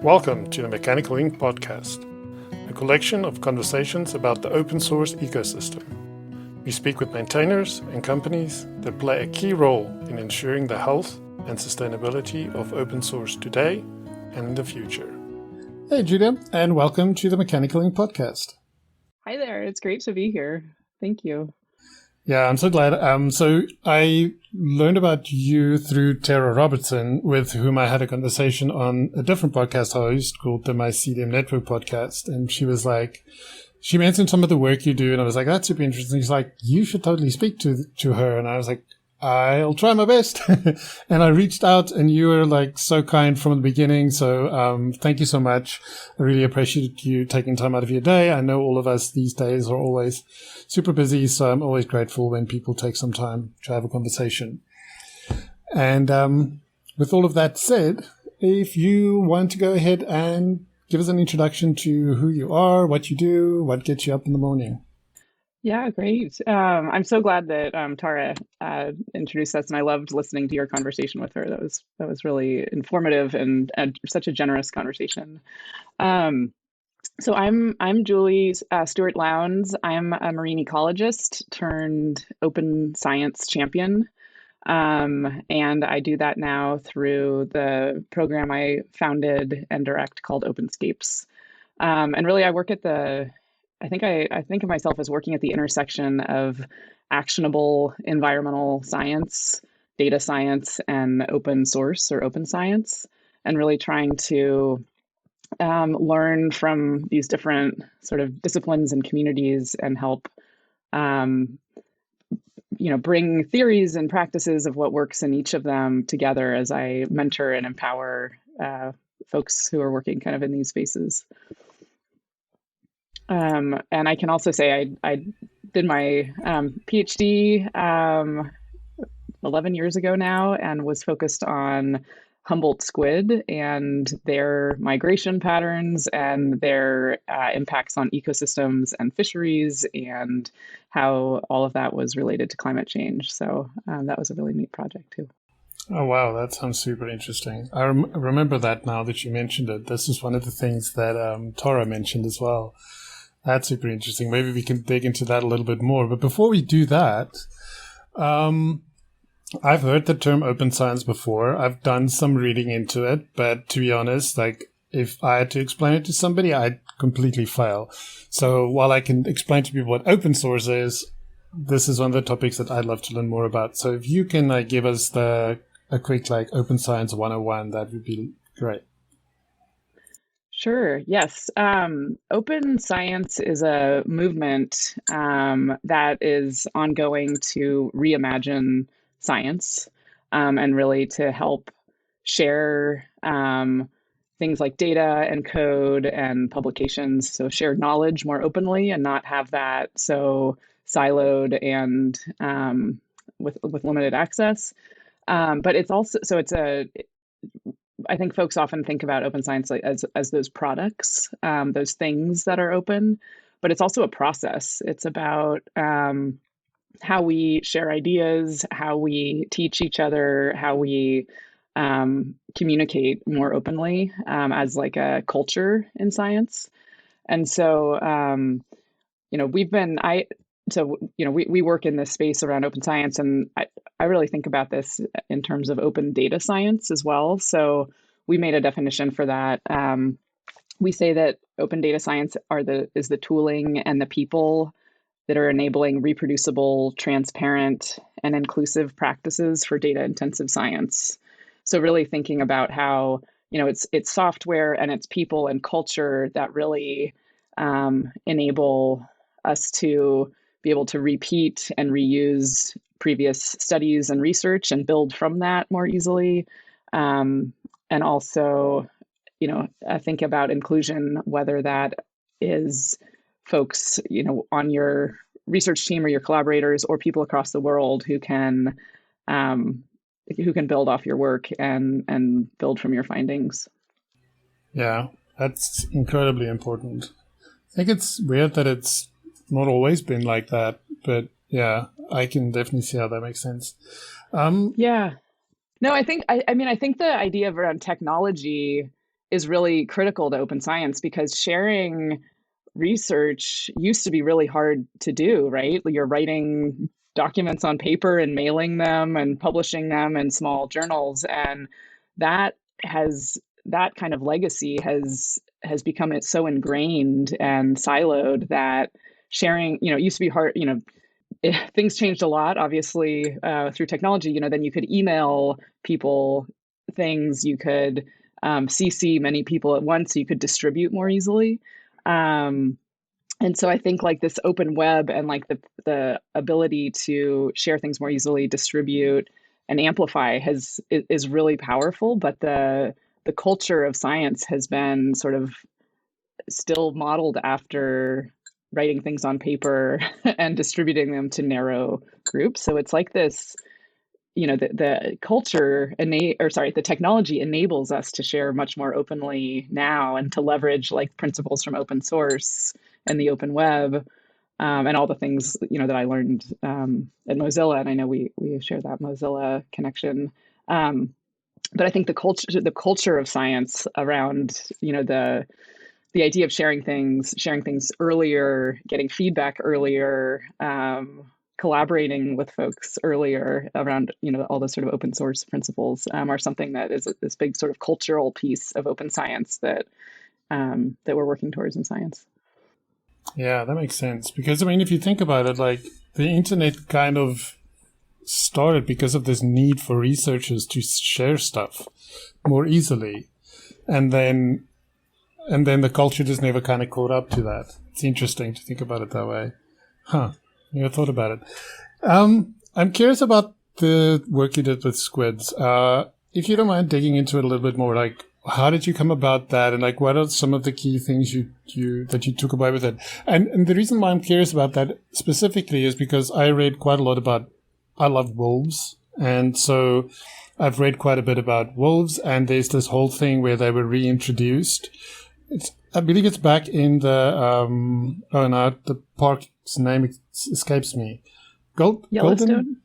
Welcome to the Mechanical Ink podcast, a collection of conversations about the open source ecosystem. We speak with maintainers and companies that play a key role in ensuring the health and sustainability of open source today and in the future. Hey Julia, and welcome to the Mechanical Ink podcast. Hi there, it's great to be here. Thank you. Yeah, I'm so glad. So I learned about you through Tara Robertson, with whom I had a conversation on a different podcast host called the My CDM Network podcast. And she was like, she mentioned some of the work you do. And I was like, that's super interesting. She's like, you should totally speak to her. And I was like, I'll try my best. And I reached out and you were like so kind from the beginning. So, thank you so much. I really appreciate you taking time out of your day. I know all of us these days are always super busy. So I'm always grateful when people take some time to have a conversation. And, with all of that said, if you want to go ahead and give us an introduction to who you are, what you do, what gets you up in the morning. Yeah, great. I'm so glad that Tara introduced us, and I loved listening to your conversation with her. That was really informative and such a generous conversation. So I'm Julie Stewart Lowndes. I'm a marine ecologist turned open science champion, and I do that now through the program I founded and direct called Openscapes. And really, I work at I think of myself as working at the intersection of actionable environmental science, data science, and open source or open science, and really trying to learn from these different sort of disciplines and communities and help bring theories and practices of what works in each of them together as I mentor and empower folks who are working kind of in these spaces. And I can also say I did my PhD 11 years ago now and was focused on Humboldt squid and their migration patterns and their impacts on ecosystems and fisheries and how all of that was related to climate change. So that was a really neat project too. Oh, wow. That sounds super interesting. I remember that now that you mentioned it. This is one of the things that Tara mentioned as well. That's super interesting. Maybe we can dig into that a little bit more. But before we do that, I've heard the term open science before. I've done some reading into it. But to be honest, like if I had to explain it to somebody, I'd completely fail. So while I can explain to people what open source is, this is one of the topics that I'd love to learn more about. So if you can give us a quick open science 101, that would be great. Sure. Yes. Open science is a movement that is ongoing to reimagine science and really to help share things like data and code and publications. So share knowledge more openly and not have that so siloed and with limited access. But it's also I think folks often think about open science as those products, those things that are open, but it's also a process. It's about how we share ideas, how we teach each other, how we communicate more openly as like a culture in science. And so, we work in this space around open science, and I really think about this in terms of open data science as well. So we made a definition for that. We say that open data science is the tooling and the people that are enabling reproducible, transparent, and inclusive practices for data-intensive science. So really thinking about how it's software and it's people and culture that really enable us to be able to repeat and reuse previous studies and research and build from that more easily. And also, think about inclusion, whether that is folks, on your research team or your collaborators or people across the world who can build off your work and build from your findings. Yeah, that's incredibly important. I think it's weird that it's not always been like that, but yeah, I can definitely see how that makes sense. Yeah. No, I think the idea of around technology is really critical to open science, because sharing research used to be really hard to do, right? You're writing documents on paper and mailing them and publishing them in small journals, and that has that kind of legacy has become so ingrained and siloed that sharing, it used to be hard, things changed a lot, obviously, through technology. Then you could email people things, you could CC many people at once, so you could distribute more easily. And so I think like this open web and like the ability to share things more easily, distribute and amplify is really powerful. But the culture of science has been sort of still modeled after writing things on paper and distributing them to narrow groups. So it's like this, the culture the technology enables us to share much more openly now, and to leverage like principles from open source and the open web, and all the things, that I learned at Mozilla. And I know we share that Mozilla connection. But I think the culture of science around, the idea of sharing things earlier, getting feedback earlier, collaborating with folks earlier around, all those sort of open source principles, are something that is this big sort of cultural piece of open science that we're working towards in science. Yeah, that makes sense. Because, I mean, if you think about it, like the internet kind of started because of this need for researchers to share stuff more easily. And then the culture just never kind of caught up to that. It's interesting to think about it that way. Huh. Never thought about it. I'm curious about the work you did with squids. If you don't mind digging into it a little bit more, like how did you come about that, and like what are some of the key things you took away with it? And the reason why I'm curious about that specifically is because I read quite a lot about. I love wolves, and so I've read quite a bit about wolves. And there's this whole thing where they were reintroduced. I believe it's back in the park's name escapes me. Yellowstone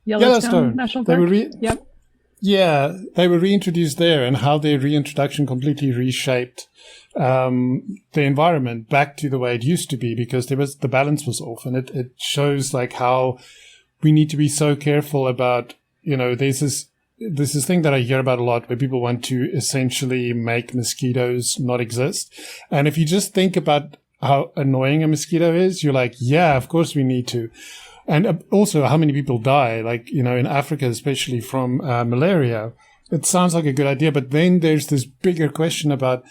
National Park. Yep. Yeah, they were reintroduced there, and how their reintroduction completely reshaped the environment back to the way it used to be, because the balance was off, and it shows like how we need to be so careful about, there's this thing that I hear about a lot where people want to essentially make mosquitoes not exist. And if you just think about how annoying a mosquito is, you're like, yeah, of course we need to. And also how many people die, like, in Africa, especially from malaria. It sounds like a good idea, but then there's this bigger question about,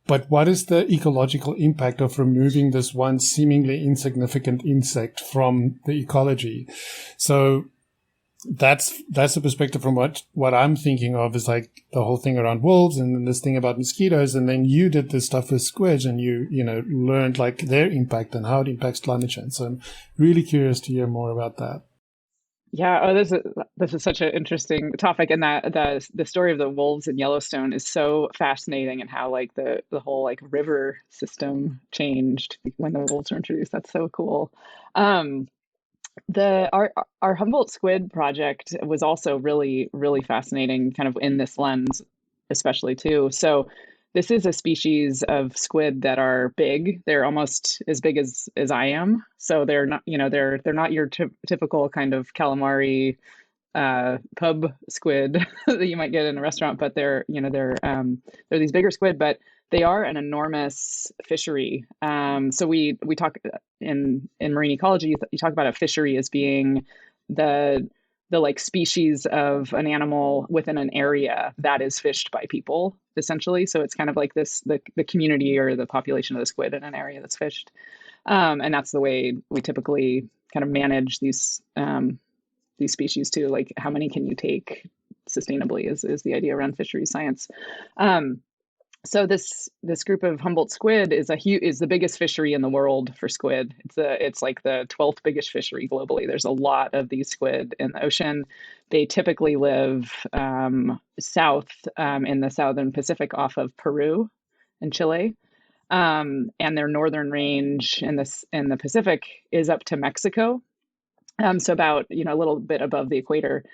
but what is the ecological impact of removing this one seemingly insignificant insect from the ecology? So that's the perspective from what I'm thinking of, is like the whole thing around wolves and then this thing about mosquitoes. And then you did this stuff with squids, and you learned like their impact and how it impacts climate change. So I'm really curious to hear more about that. Yeah. Oh, this is such an interesting topic, and that the story of the wolves in Yellowstone is so fascinating, and how like the whole like river system changed when the wolves were introduced. That's so cool. Our Humboldt squid project was also really, really fascinating, kind of in this lens, especially too. So this is a species of squid that are big. They're almost as big as I am. So they're not, they're not your typical kind of calamari pub squid that you might get in a restaurant, but they're these bigger squid, but they are an enormous fishery. So we talk in marine ecology, you talk about a fishery as being the like species of an animal within an area that is fished by people, essentially. So it's kind of like the community or the population of the squid in an area that's fished. And that's the way we typically kind of manage these species too. Like how many can you take sustainably is the idea around fisheries science. So this group of Humboldt squid is the biggest fishery in the world for squid. It's like the 12th biggest fishery globally. There's a lot of these squid in the ocean. They typically live south in the southern Pacific, off of Peru and Chile, and their northern range in the Pacific is up to Mexico. So about a little bit above the equator.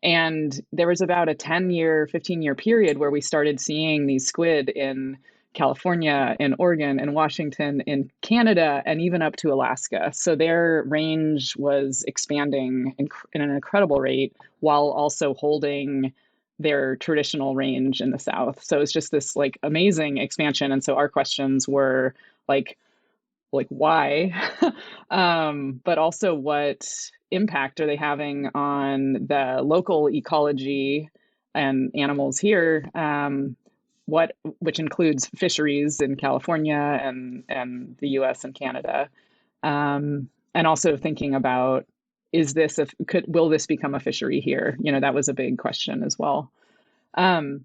And there was about a 10-year, 15-year period where we started seeing these squid in California, in Oregon, in Washington, in Canada, and even up to Alaska. So their range was expanding in an incredible rate while also holding their traditional range in the South. So it's just this like amazing expansion. And so our questions were like why, but also what impact are they having on the local ecology and animals here, which includes fisheries in California and the U.S. and Canada, and also thinking about will this become a fishery here? That was a big question as well. This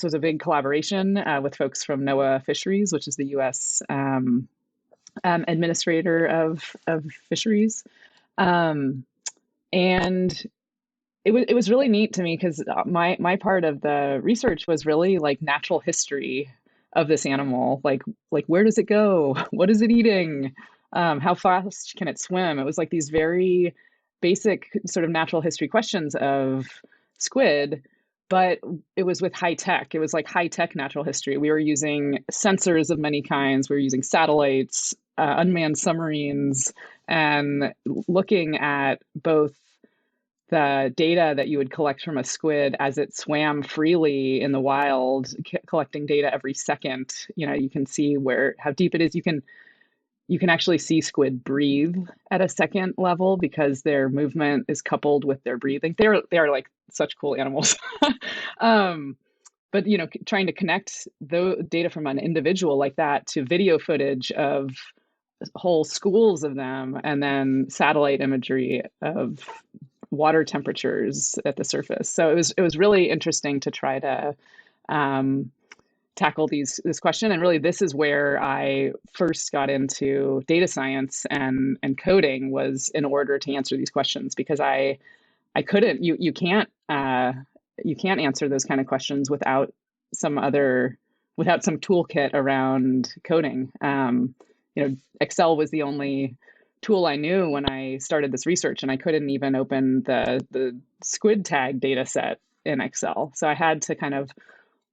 was a big collaboration with folks from NOAA Fisheries, which is the U.S. Administrator of fisheries, and it was really neat to me because my part of the research was really like natural history of this animal, like where does it go, what is it eating, how fast can it swim. It was like these very basic sort of natural history questions of squid, but it was with high tech. It was like high tech natural history. We were using sensors of many kinds. We were using satellites, unmanned submarines, and looking at both the data that you would collect from a squid as it swam freely in the wild, collecting data every second. You can see how deep it is. You can actually see squid breathe at a second level because their movement is coupled with their breathing. They are like such cool animals. But trying to connect the data from an individual like that to video footage of whole schools of them, and then satellite imagery of water temperatures at the surface. So it was really interesting to try to tackle this question. And really, this is where I first got into data science and coding, was in order to answer these questions, because I couldn't. You can't answer those kind of questions without some toolkit around coding. Excel was the only tool I knew when I started this research, and I couldn't even open the squid tag data set in Excel. So I had to kind of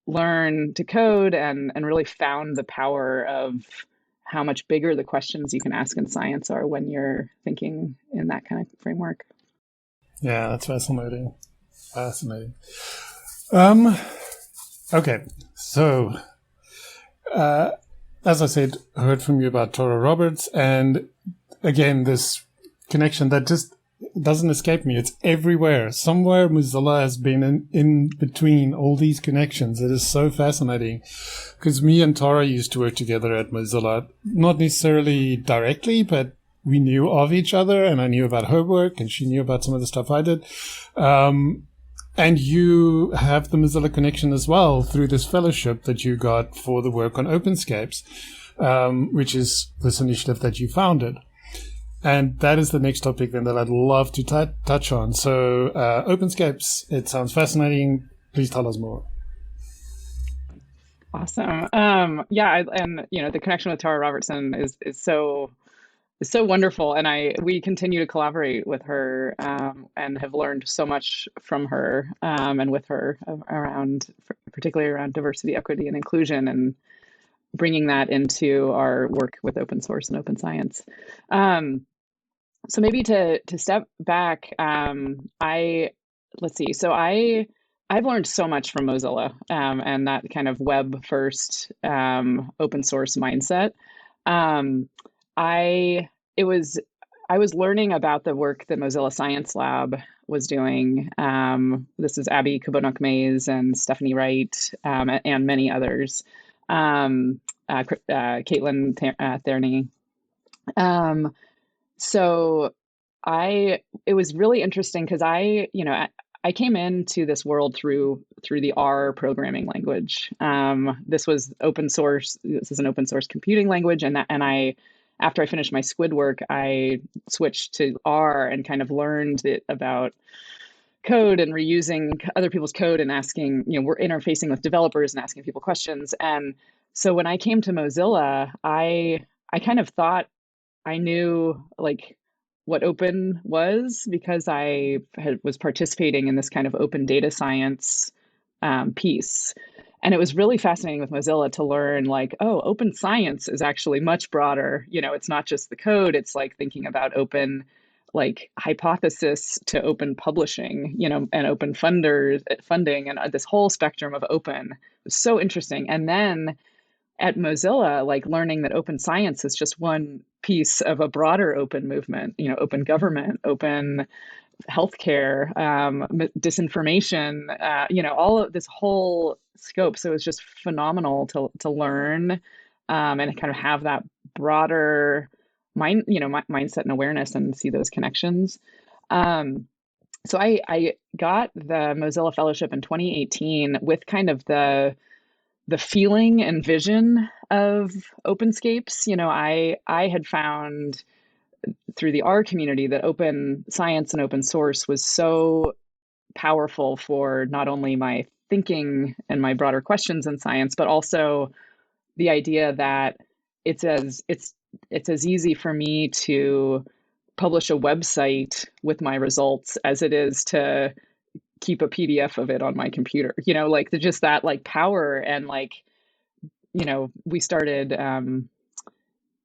learn to code and really found the power of how much bigger the questions you can ask in science are when you're thinking in that kind of framework. Yeah, that's fascinating. Okay, so as I said, I heard from you about Tara Roberts, and again, this connection that just doesn't escape me. It's everywhere. Somewhere Mozilla has been in between all these connections. It is so fascinating, because me and Tara used to work together at Mozilla, not necessarily directly, but we knew of each other, and I knew about her work, and she knew about some of the stuff I did. And you have the Mozilla connection as well through this fellowship that you got for the work on Openscapes, which is this initiative that you founded. And that is the next topic then that I'd love to touch on. So Openscapes, it sounds fascinating. Please tell us more. Awesome. The connection with Tara Robertson is so wonderful, and we continue to collaborate with her, and have learned so much from her, and with her particularly around diversity, equity, and inclusion, and bringing that into our work with open source and open science. So maybe to step back, let's see. So I've learned so much from Mozilla, and that kind of web first, open source mindset. I was learning about the work that Mozilla Science Lab was doing. This is Abby Kabonok-Mays and Stephanie Wright, and many others. Caitlin Therney. So it was really interesting because I came into this world through the R programming language. This was open source. This is an open source computing language, after I finished my squid work, I switched to R and kind of learned about code and reusing other people's code and asking, we're interfacing with developers and asking people questions. And so when I came to Mozilla, I kind of thought I knew what open was, because was participating in this kind of open data science piece. And it was really fascinating with Mozilla to learn, like, oh, open science is actually much broader. It's not just the code. It's like thinking about open, like, hypothesis to open publishing, and open funding, and this whole spectrum of open. It was so interesting. And then at Mozilla, like, learning that open science is just one piece of a broader open movement, open government, open healthcare, disinformation, all of this whole scope. So it was just phenomenal to learn, and kind of have that broader mindset and awareness and see those connections. So I got the Mozilla Fellowship in 2018 with kind of the feeling and vision of Openscapes. I had found through the R community that open science and open source was so powerful for not only my thinking and my broader questions in science, but also the idea that it's as easy for me to publish a website with my results as it is to keep a PDF of it on my computer, like just that, like, power. And like, we started,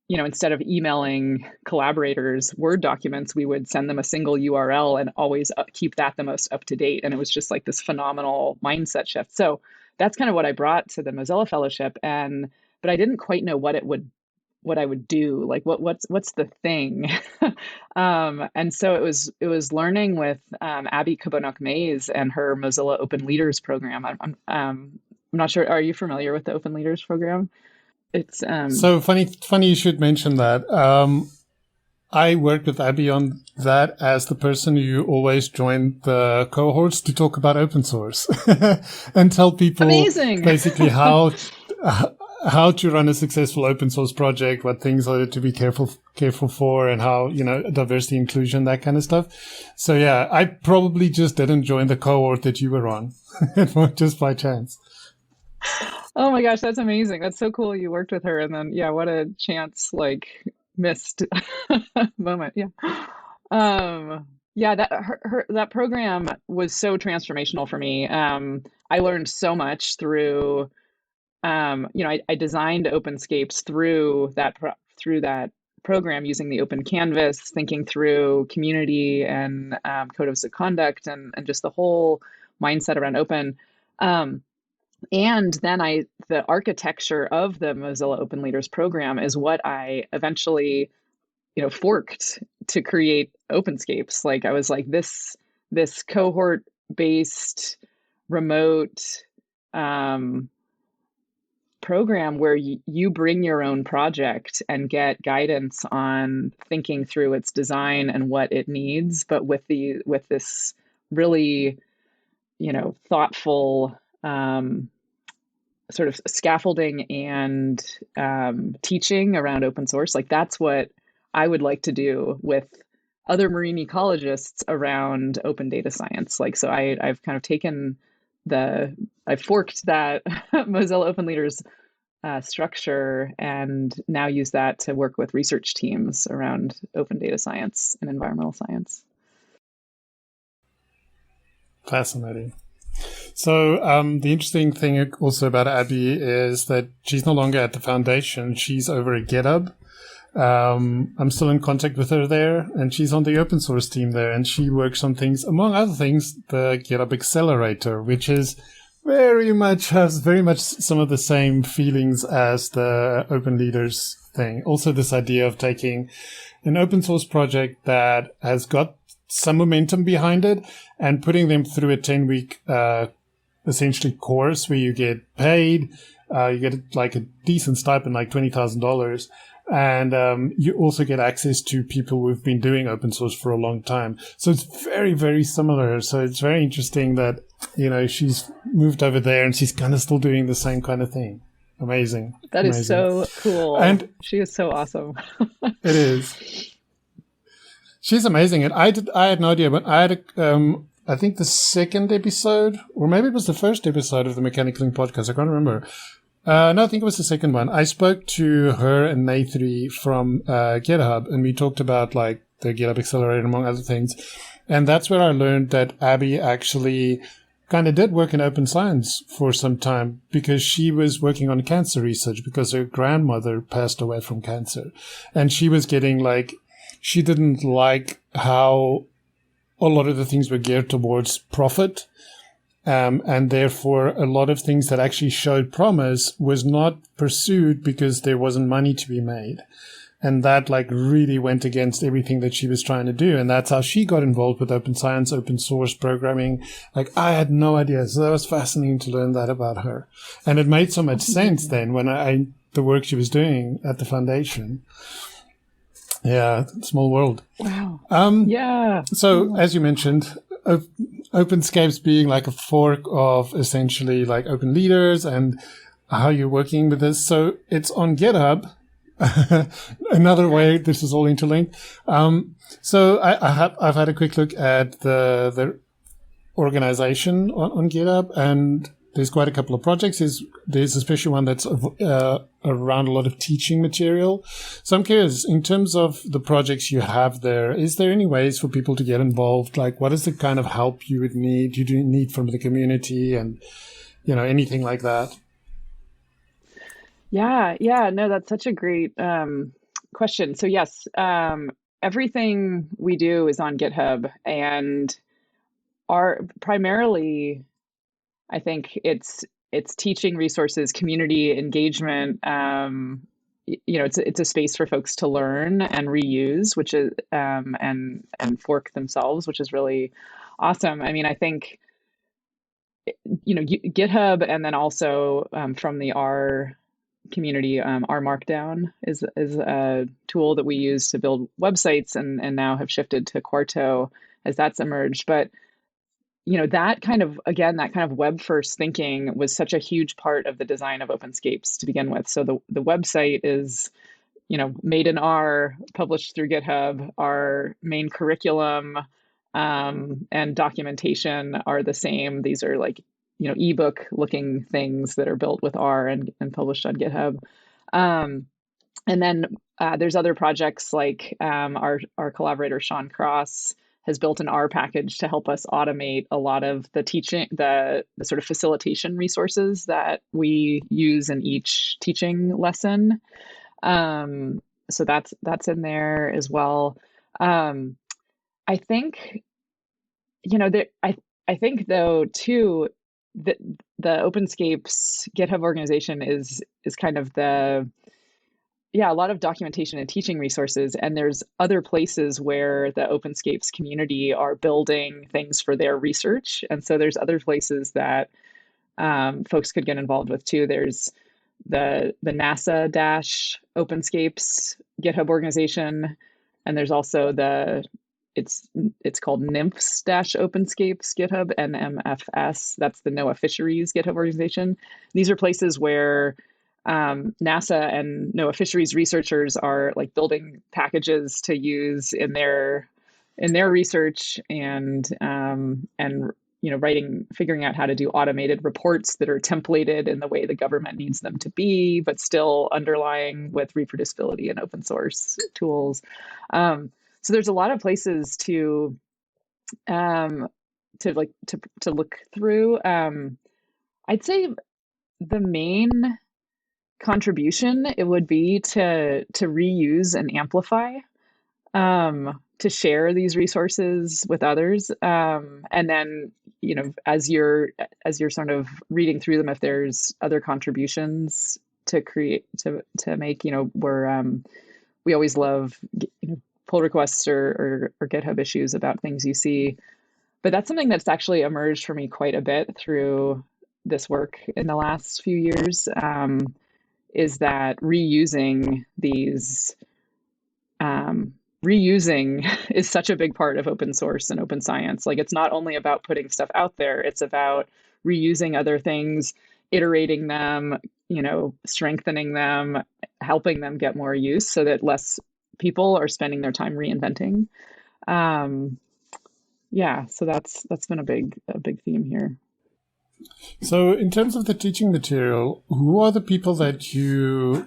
instead of emailing collaborators Word documents, we would send them a single URL and always keep that the most up to date. And it was just like this phenomenal mindset shift. So that's kind of what I brought to the Mozilla Fellowship. But I didn't quite know what I would do, like what's the thing. And so it was learning with Abby Kabonok-Mays and her Mozilla Open Leaders program. I'm not sure. Are you familiar with the Open Leaders program? It's so funny you should mention that. I worked with Abby on that as the person who always joined the cohorts to talk about open source and tell people basically how to run a successful open source project, what things are to be careful for, and how, diversity, inclusion, that kind of stuff. So yeah, I probably just didn't join the cohort that you were on just by chance. Oh my gosh, that's amazing. That's so cool you worked with her. And then, yeah, what a chance, like, missed moment. Yeah. Yeah, that program was so transformational for me. I learned so much through, I designed Openscapes through that program, using the open canvas, thinking through community and codes of conduct, and just the whole mindset around open. And then the architecture of the Mozilla Open Leaders program is what I eventually, forked to create Openscapes. Like, I was like, this cohort-based remote program where you bring your own project and get guidance on thinking through its design and what it needs, but with this really, thoughtful sort of scaffolding and teaching around open source. Like, that's what I would like to do with other marine ecologists around open data science. Like, so I've kind of I forked that Mozilla Open Leaders structure, and now use that to work with research teams around open data science and environmental science. Fascinating. So the interesting thing also about Abby is that she's no longer at the foundation. She's over at GitHub. I'm still in contact with her there, and she's on the open source team there, and she works on things, among other things, the GitHub Accelerator, which is has very much some of the same feelings as the Open Leaders thing. Also, this idea of taking an open source project that has got some momentum behind it and putting them through a 10-week essentially course where you get paid, you get like a decent stipend, like $20,000. And you also get access to people who've been doing open source for a long time. So it's very, very similar. So it's very interesting that, she's moved over there and she's kind of still doing the same kind of thing. Amazing. That is so cool. And she is so awesome. It is. She's amazing. And I had no idea, but I had, I think the second episode, or maybe it was the first episode of the Mechanical Link podcast. I can't remember. No, I think it was the second one. I spoke to her and Nathri from GitHub, and we talked about like the GitHub Accelerator, among other things. And that's where I learned that Abby actually kind of did work in open science for some time, because she was working on cancer research because her grandmother passed away from cancer. And she was getting like, she didn't like how a lot of the things were geared towards profit. And therefore, a lot of things that actually showed promise was not pursued because there wasn't money to be made. And that like really went against everything that she was trying to do. And that's how she got involved with open science, open source programming. Like I had no idea. So that was fascinating to learn that about her. And it made so much sense then when the work she was doing at the foundation. Yeah. Small world. Wow. Yeah. So as you mentioned, Openscapes being like a fork of essentially like open leaders and how you're working with this. So it's on GitHub. Another way this is all interlinked. So I've had a quick look at the organization on GitHub, and there's quite a couple of projects. There's especially one that's around a lot of teaching material. So I'm curious, in terms of the projects you have there, is there any ways for people to get involved? Like, what is the kind of help you would need? You do need from the community, and anything like that. Yeah. No, that's such a great question. So yes, everything we do is on GitHub, and primarily, I think it's teaching resources, community engagement. It's a space for folks to learn and reuse, which is and fork themselves, which is really awesome. I mean, I think GitHub, and then also from the R community, R Markdown is a tool that we use to build websites, and now have shifted to Quarto as that's emerged. But that kind of web first thinking was such a huge part of the design of Openscapes to begin with. So the website is made in R, published through GitHub. Our main curriculum and documentation are the same. These are like ebook looking things that are built with R and published on GitHub. And then there's other projects like our collaborator Sean Cross has built an R package to help us automate a lot of the teaching, the sort of facilitation resources that we use in each teaching lesson. So that's in there as well. I think I think though too, the Openscapes GitHub organization is kind of a lot of documentation and teaching resources, and there's other places where the Openscapes community are building things for their research, and so there's other places that folks could get involved with too. There's the NASA Openscapes GitHub organization, and there's also it's called NIMFS Openscapes GitHub, NMFS. That's the NOAA Fisheries GitHub organization. These are places where NASA and NOAA Fisheries researchers are like building packages to use in their research, and figuring out how to do automated reports that are templated in the way the government needs them to be, but still underlying with reproducibility and open source tools. So there's a lot of places to look through. I'd say the main contribution it would be to reuse and amplify, to share these resources with others, and then as you're sort of reading through them, if there's other contributions to create to make, we always love pull requests or GitHub issues about things you see. But that's something that's actually emerged for me quite a bit through this work in the last few years, is that reusing is such a big part of open source and open science. Like, it's not only about putting stuff out there, it's about reusing other things, iterating them, strengthening them, helping them get more use so that less people are spending their time reinventing. So that's been a big theme here. So in terms of the teaching material, who are the people that you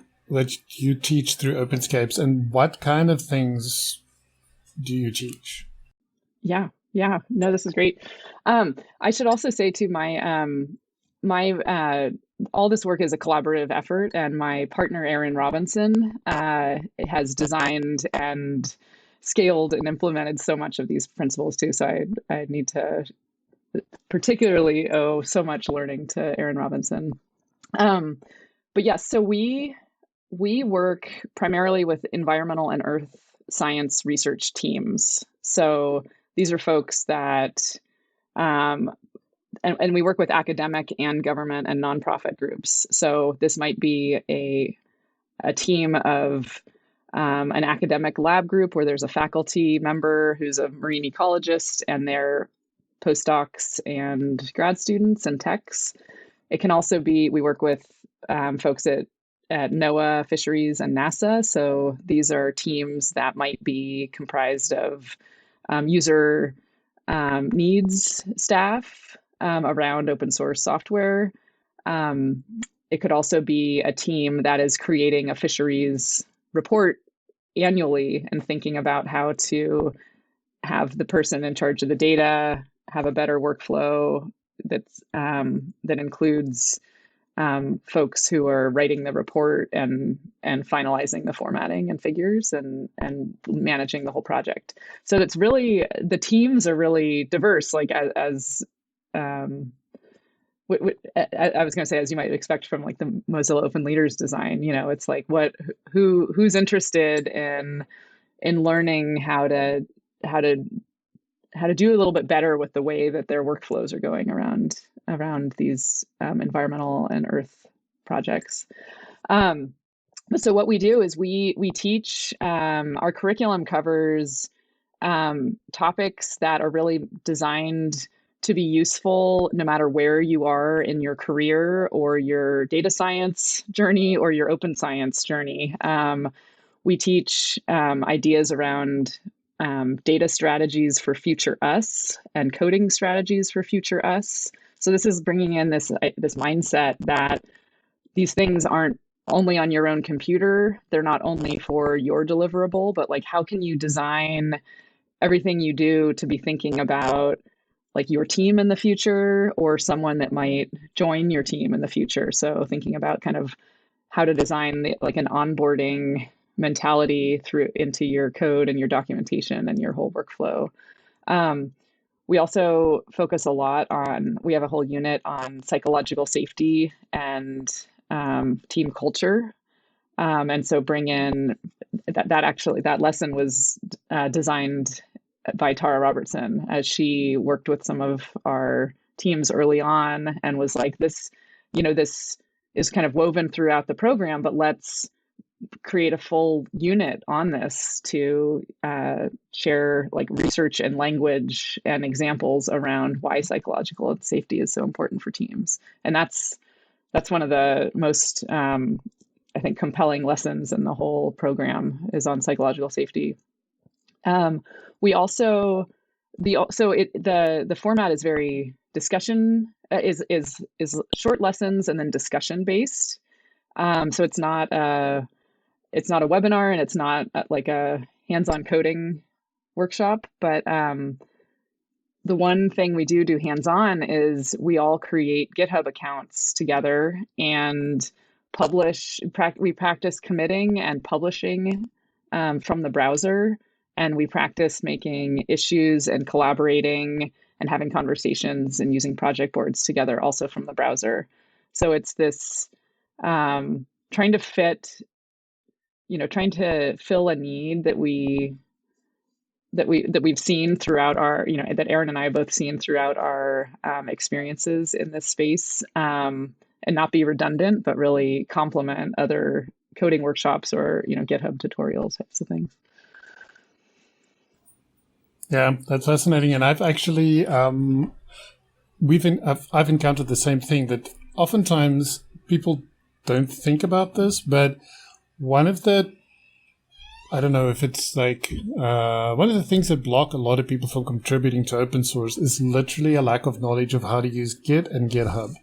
teach through Openscapes, and what kind of things do you teach? Yeah, yeah. No, this is great. I should also say too, my all this work is a collaborative effort, and my partner Aaron Robinson has designed and scaled and implemented so much of these principles too. So I need to particularly owe so much learning to Aaron Robinson. But yes, so we work primarily with environmental and earth science research teams. So these are folks that, and we work with academic and government and nonprofit groups. So this might be a team of an academic lab group where there's a faculty member who's a marine ecologist and their postdocs and grad students and techs. It can also be, we work with folks at NOAA, Fisheries, and NASA. So these are teams that might be comprised of user needs staff around open source software. It could also be a team that is creating a fisheries report annually and thinking about how to have the person in charge of the data have a better workflow that includes folks who are writing the report and finalizing the formatting and figures and managing the whole project. So it's really, the teams are really diverse, like as I was going to say, as you might expect from like the Mozilla Open Leaders design, it's like who's interested in learning how to do a little bit better with the way that their workflows are going around these environmental and earth projects. So what we do is we teach, our curriculum covers topics that are really designed to be useful no matter where you are in your career or your data science journey or your open science journey. We teach ideas around data strategies for future us and coding strategies for future us. So this is bringing in this mindset that these things aren't only on your own computer. They're not only for your deliverable, but like how can you design everything you do to be thinking about like your team in the future or someone that might join your team in the future. So thinking about kind of how to design like an onboarding mentality through into your code and your documentation and your whole workflow. We also focus a lot on, we have a whole unit on psychological safety and team culture. And so bring in that lesson was designed by Tara Robertson as she worked with some of our teams early on and was like, this is kind of woven throughout the program, but let's create a full unit on this to share like research and language and examples around why psychological safety is so important for teams. And that's one of the most, I think, compelling lessons in the whole program is on psychological safety. We also, the format is very discussion, is short lessons and then discussion based. So it's not a webinar and it's not like a hands-on coding workshop, but the one thing we do hands-on is we all create GitHub accounts together and publish. We practice committing and publishing from the browser, and we practice making issues and collaborating and having conversations and using project boards together also from the browser. So it's this trying to fill a need that we've seen throughout our, that Aaron and I have both seen throughout our experiences in this space, and not be redundant, but really complement other coding workshops or, GitHub tutorials, types of things. Yeah, that's fascinating. And I've actually, I've encountered the same thing, that oftentimes people don't think about this, but one of the I don't know if it's like one of the things that block a lot of people from contributing to open source is literally a lack of knowledge of how to use Git and GitHub.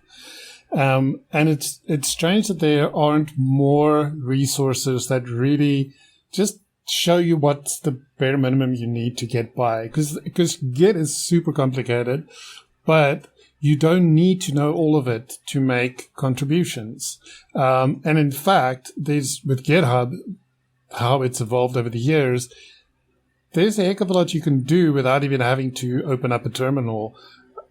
And it's strange that there aren't more resources that really just show you what's the bare minimum you need to get by. Because Git is super complicated, but you don't need to know all of it to make contributions. And in fact, with GitHub, how it's evolved over the years, there's a heck of a lot you can do without even having to open up a terminal.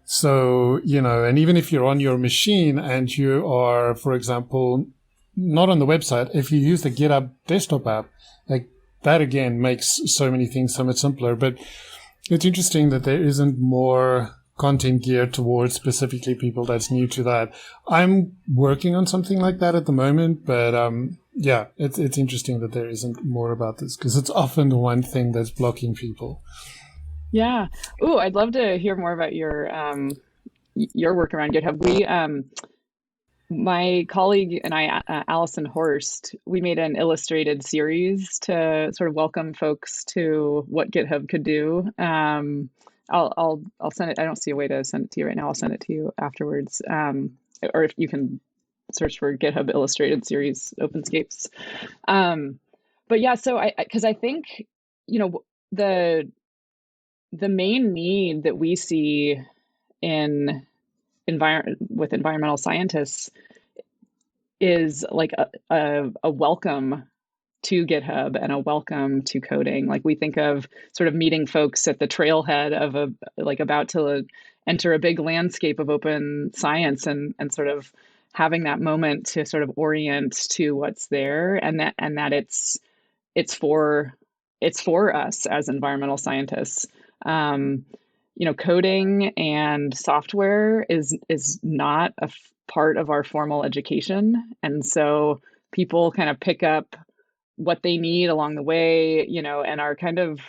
So, and even if you're on your machine and you are, for example, not on the website, if you use the GitHub desktop app, like that again makes so many things so much simpler. But it's interesting that there isn't more content geared towards specifically people that's new to that. I'm working on something like that at the moment, but yeah, it's interesting that there isn't more about this because it's often the one thing that's blocking people. Yeah. Ooh, I'd love to hear more about your work around GitHub. We, my colleague and I, Allison Horst, we made an illustrated series to sort of welcome folks to what GitHub could do. I'll send it. I don't see a way to send it to you right now. I'll send it to you afterwards. Or if you can search for GitHub illustrated series Openscapes. But yeah, so because I think, the main need that we see in with environmental scientists is like a welcome to GitHub and a welcome to coding. Like we think of sort of meeting folks at the trailhead of about to enter a big landscape of open science and sort of having that moment to sort of orient to what's there and that it's for us as environmental scientists. Coding and software is not a part of our formal education. And so people kind of pick up what they need along the way, and are kind of,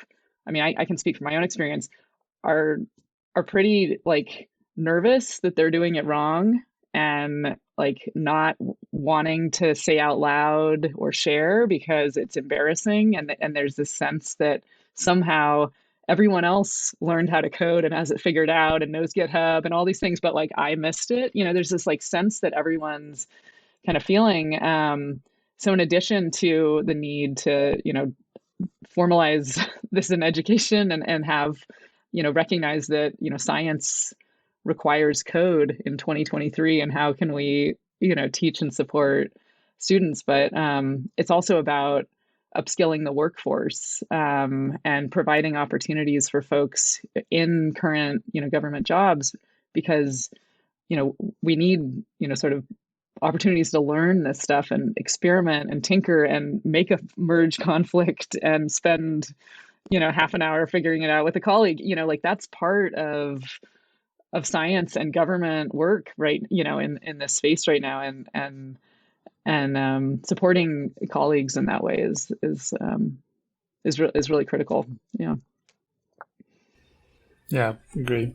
I can speak from my own experience, are pretty like nervous that they're doing it wrong and like not wanting to say out loud or share because it's embarrassing. And there's this sense that somehow everyone else learned how to code and has it figured out and knows GitHub and all these things, but like I missed it. There's this like sense that everyone's kind of feeling. So in addition to the need to, formalize this in education and have, recognize that, science requires code in 2023 and how can we, teach and support students. But it's also about upskilling the workforce and providing opportunities for folks in current, government jobs because, we need, sort of opportunities to learn this stuff and experiment and tinker and make a merge conflict and spend, half an hour figuring it out with a colleague, like that's part of science and government work, right? In this space right now and supporting colleagues in that way is really critical. Yeah. Yeah, agree.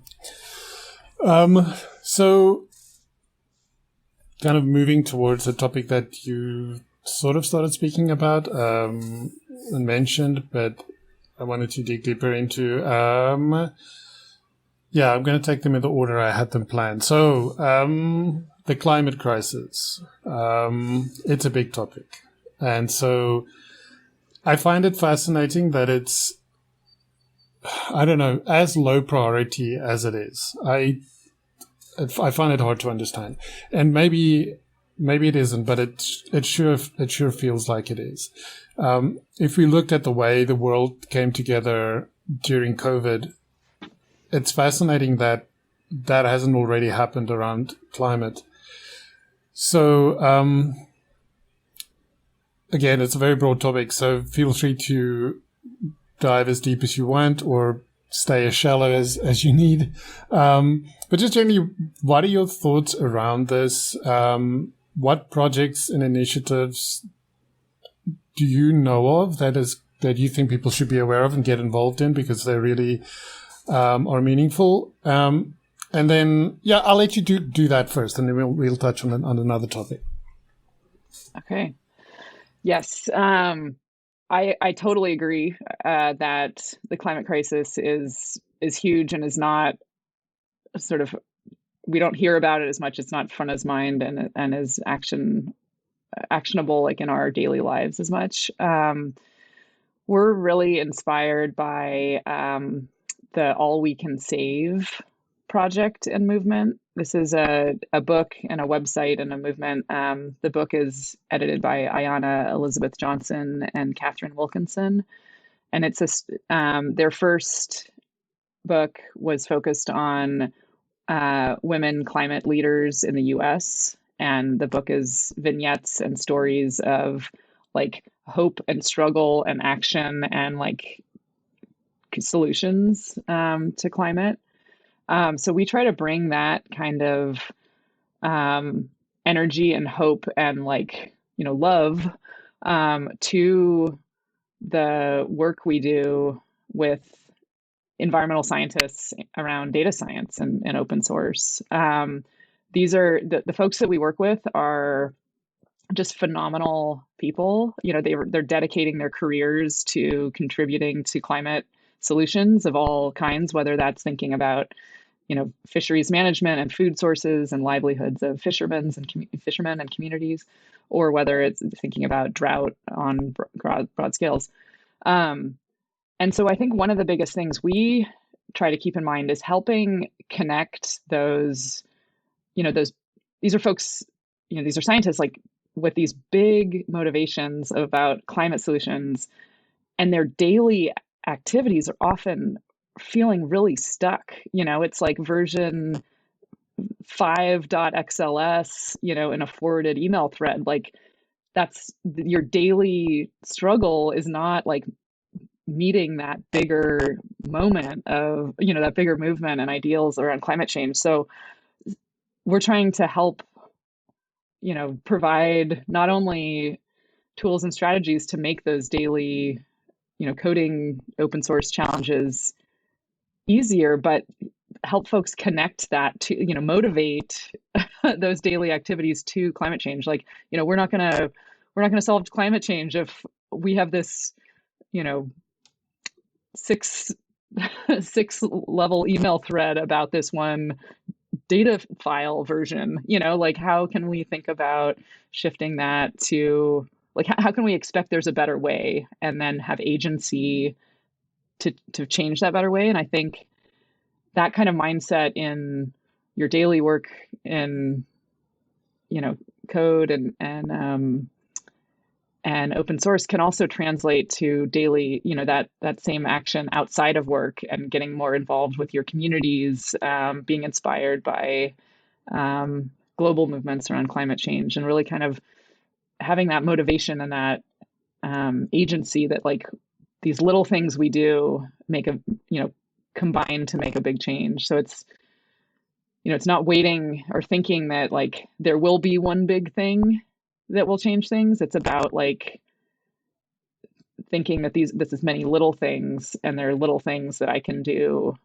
So kind of moving towards a topic that you sort of started speaking about and mentioned, but I wanted to dig deeper into. Yeah, I'm going to take them in the order I had them planned. So the climate crisis, it's a big topic. And so I find it fascinating that it's, I don't know, as low priority as it is. I find it hard to understand, and maybe it isn't, but it sure feels like it is. If we looked at the way the world came together during COVID, it's fascinating that hasn't already happened around climate. So again, it's a very broad topic, so feel free to dive as deep as you want or stay as shallow as you need. But just generally, what are your thoughts around this? What projects and initiatives do you know of that you think people should be aware of and get involved in because they really are meaningful? And then, yeah, I'll let you do that first, and then we'll touch on another topic. Okay. Yes. I totally agree that the climate crisis is huge and is not sort of, we don't hear about it as much. It's not front of mind and is actionable like in our daily lives as much. We're really inspired by the All We Can Save project and movement. This is a book and a website and a movement. The book is edited by Ayanna Elizabeth Johnson and Catherine Wilkinson. And it's their first book was focused on women climate leaders in the US. And the book is vignettes and stories of like hope and struggle and action and like solutions to climate. So we try to bring that kind of energy and hope and like, love to the work we do with environmental scientists around data science and open source. These are the folks that we work with are just phenomenal people. They're dedicating their careers to contributing to climate solutions of all kinds, whether that's thinking about fisheries management and food sources and livelihoods of fishermen and communities, or whether it's thinking about drought on broad scales. And so I think one of the biggest things we try to keep in mind is helping connect those, these are folks, these are scientists like with these big motivations about climate solutions, and their daily activities are often feeling really stuck. It's like version 5.xls, in a forwarded email thread. Like that's your daily struggle is not like meeting that bigger moment of, that bigger movement and ideals around climate change. So we're trying to help, provide not only tools and strategies to make those daily, coding open source challenges easier, but help folks connect that to, motivate those daily activities to climate change. Like, we're not gonna solve climate change if we have this, six level email thread about this one data file version. Like how can we think about shifting that to like how can we expect there's a better way and then have agency to change that better way? And I think that kind of mindset in your daily work in code and open source can also translate to daily, that same action outside of work and getting more involved with your communities, being inspired by global movements around climate change, and really kind of having that motivation and that agency that like these little things we do make combine to make a big change. So it's, it's not waiting or thinking that like there will be one big thing that will change things. It's about like thinking that this is many little things, and there are little things that I can do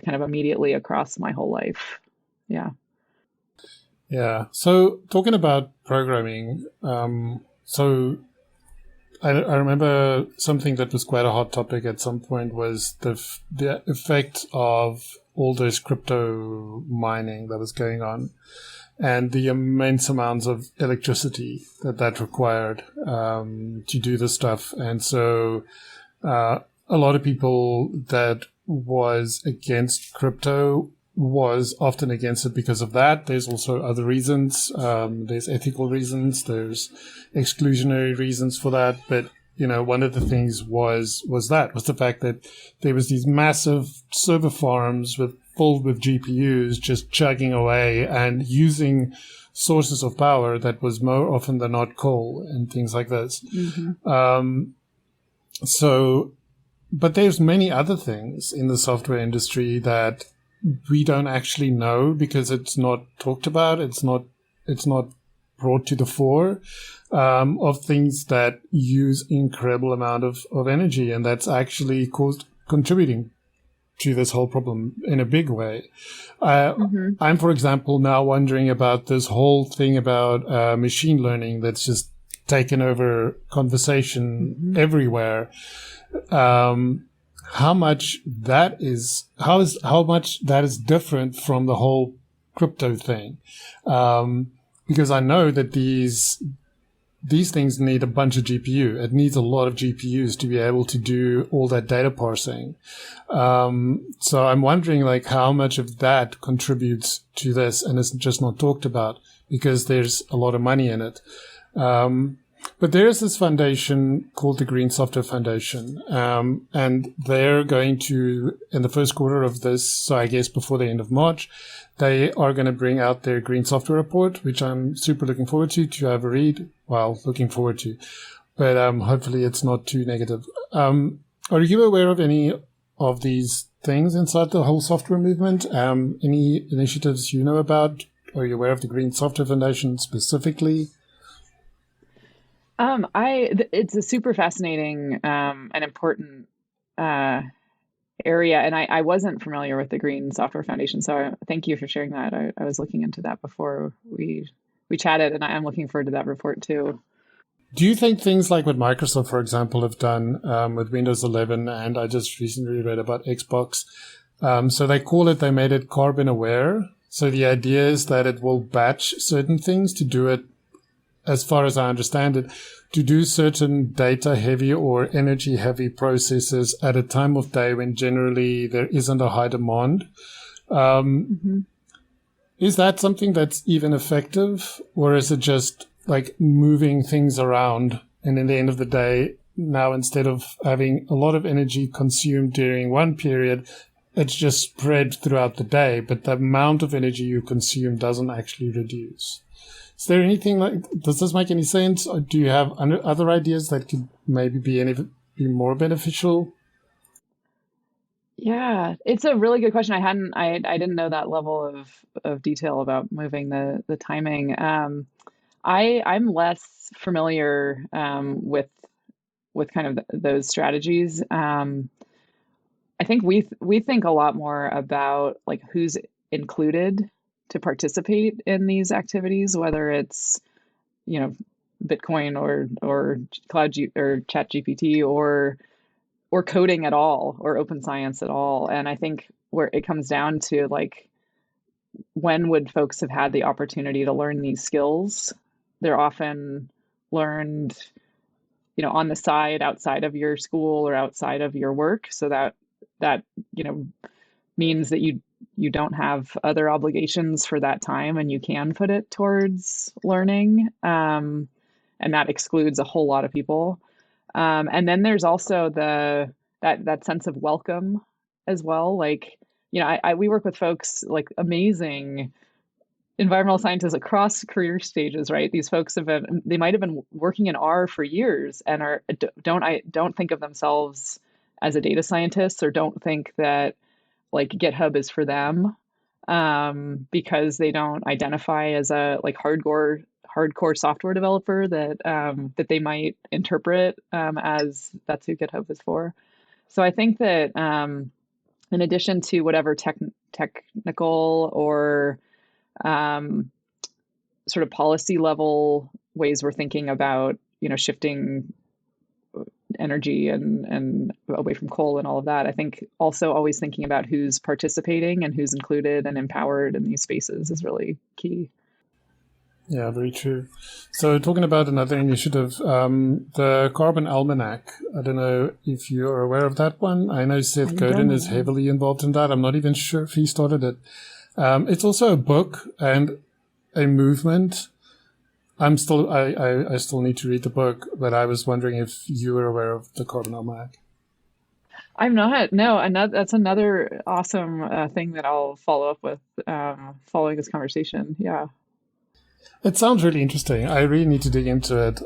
kind of immediately across my whole life. Yeah. Yeah. So talking about programming, so I remember something that was quite a hot topic at some point was the effect of all this crypto mining that was going on, and the immense amounts of electricity that required to do this stuff. And so a lot of people that was against crypto was often against it because of that. There's also other reasons. There's ethical reasons. There's exclusionary reasons for that. But one of the things was the fact that there was these massive server farms filled with GPUs just chugging away and using sources of power that was more often than not coal and things like this. Mm-hmm. But there's many other things in the software industry that we don't actually know because it's not talked about. It's not brought to the fore, of things that use incredible amount of energy, and that's actually contributing to this whole problem in a big way. I'm, for example, now wondering about this whole thing about machine learning that's just taken over conversation everywhere. How much that is different from the whole crypto thing, because I know that these things need a bunch of GPU. It needs a lot of GPUs to be able to do all that data parsing. So I'm wondering, like, how much of that contributes to this and is just not talked about because there's a lot of money in it. But there is this foundation called the Green Software Foundation, and they're going to, in the first quarter of this, so I guess before the end of March, they are going to bring out their Green Software Report, which I'm super looking forward to have a read. Well, looking forward to, but hopefully it's not too negative. Are you aware of any of these things inside the whole software movement? Any initiatives you know about? Are you aware of the Green Software Foundation specifically? It's a super fascinating and important area, and I wasn't familiar with the Green Software Foundation, so thank you for sharing that. I was looking into that before we chatted, and I'm looking forward to that report too. Do you think things like what Microsoft, for example, have done with Windows 11, and I just recently read about Xbox, so they made it carbon aware. So the idea is that it will batch certain things to do it, as far as I understand it, to do certain data-heavy or energy-heavy processes at a time of day when generally there isn't a high demand. Is that something that's even effective, or is it just like moving things around? And in the end of the day, now instead of having a lot of energy consumed during one period, it's just spread throughout the day, but the amount of energy you consume doesn't actually reduce. Is there anything does this make any sense? Or do you have other ideas that could maybe be more beneficial? Yeah, it's a really good question. I didn't know that level of detail about moving the timing. I'm less familiar with kind of those strategies. I think we think a lot more about like who's included to participate in these activities, whether it's, Bitcoin or Cloud or Chat GPT or coding at all or open science at all. And I think where it comes down to, like, when would folks have had the opportunity to learn these skills? They're often learned, on the side outside of your school or outside of your work. So that means that you don't have other obligations for that time and you can put it towards learning. And that excludes a whole lot of people. And then there's also that sense of welcome as well. Like, we work with folks, like amazing environmental scientists across career stages, right? These folks they might have been working in R for years and don't think of themselves as a data scientist, or don't think that like GitHub is for them, because they don't identify as a like hardcore software developer that they might interpret as that's who GitHub is for. So I think that in addition to whatever technical or sort of policy level ways we're thinking about, shifting energy and away from coal and all of that, I think also always thinking about who's participating and who's included and empowered in these spaces is really key. Yeah, very true. So talking about another initiative, the Carbon Almanac. I don't know if you're aware of that one. I know Seth Godin is heavily involved in that. I'm not even sure if he started it. It's also a book and a movement. I still need to read the book, but I was wondering if you were aware of the Carbon Almanac. I'm not. No, that's another awesome thing that I'll follow up with following this conversation. Yeah. It sounds really interesting. I really need to dig into it,